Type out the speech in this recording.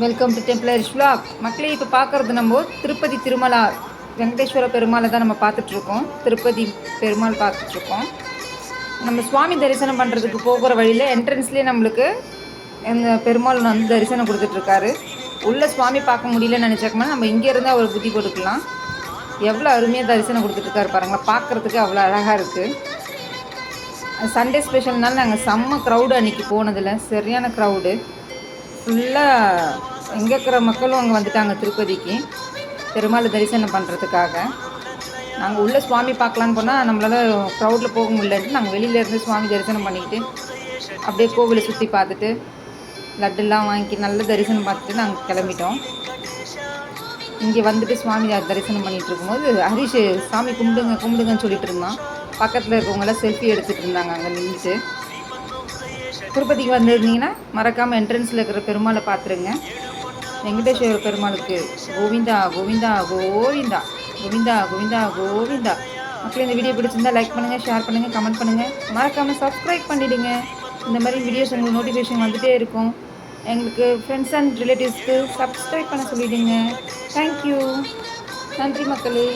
Welcome to டெம்ப்ளரிஷ் vlog. மக்களே இப்போ பார்க்குறது நம்ம திருப்பதி திருமலா வெங்கடேஸ்வர பெருமாளை தான் நம்ம பார்த்துட்ருக்கோம். திருப்பதி பெருமாள் பார்த்துட்ருக்கோம். நம்ம சுவாமி தரிசனம் பண்ணுறதுக்கு போகிற வழியில் என்ட்ரன்ஸ்லேயே நம்மளுக்கு இந்த பெருமாள் வந்து தரிசனம் கொடுத்துட்ருக்காரு. உள்ளே சுவாமி பார்க்க முடியலன்னு நினச்சாக்கமா நம்ம இங்கேருந்து அவர் புத்தி கொடுக்கலாம். எவ்வளோ அருமையாக தரிசனம் கொடுத்துட்ருக்காரு பாருங்களா, பார்க்குறதுக்கு அவ்வளோ அழகாக இருக்குது. சண்டே ஸ்பெஷல்னால நாங்கள் செம்ம க்ரௌடு அன்றைக்கி போனதில், சரியான க்ரௌடு. ஃபுல்லாக எங்கே இருக்கிற மக்களும் அங்கே வந்துட்டாங்க திருப்பதிக்கு பெருமாள் தரிசனம் பண்ணுறதுக்காக. நாங்கள் உள்ளே சுவாமி பார்க்கலான்னு போனால் நம்மளால் க்ரௌடில் போக முடியலன்ட்டு நாங்கள் வெளியிலேருந்து சுவாமி தரிசனம் பண்ணிக்கிட்டு அப்படியே கோவிலை சுற்றி பார்த்துட்டு லட்டுலாம் வாங்கி நல்ல தரிசனம் பார்த்துட்டு நாங்கள் கிளம்பிட்டோம். இங்கே வந்துட்டு சுவாமி தரிசனம் பண்ணிகிட்டு இருக்கும்போது ஹரிஷ் சாமி கும்பிடுங்கன்னு சொல்லிட்டு இருந்தான். பக்கத்தில் இருக்கவங்களாம் செல்ஃபி எடுத்துகிட்டு இருந்தாங்க அங்கே நின்றுட்டு. திருப்பதிக்கு வந்திருந்தீங்கன்னா மறக்காமல் என்ட்ரன்ஸில் இருக்கிற பெருமாளை பார்த்துருங்க. வெங்கடேஸ்வர பெருமாளுக்கு கோவிந்தா கோவிந்தா கோவிந்தா கோவிந்தா கோவிந்தா கோவிந்தா. மக்கள் இந்த வீடியோ பிடிச்சிருந்தா லைக் பண்ணுங்கள், ஷேர் பண்ணுங்கள், கமெண்ட் பண்ணுங்கள், மறக்காமல் சப்ஸ்கிரைப் பண்ணிவிடுங்க. இந்த மாதிரி வீடியோஸ் உங்களுக்கு நோட்டிஃபிகேஷன் வந்துகிட்டே இருக்கும். எங்களுக்கு ஃப்ரெண்ட்ஸ் அண்ட் ரிலேட்டிவ்ஸ்க்கு சப்ஸ்கிரைப் பண்ண சொல்லிவிடுங்க. தேங்க்யூ. நன்றி மக்களே.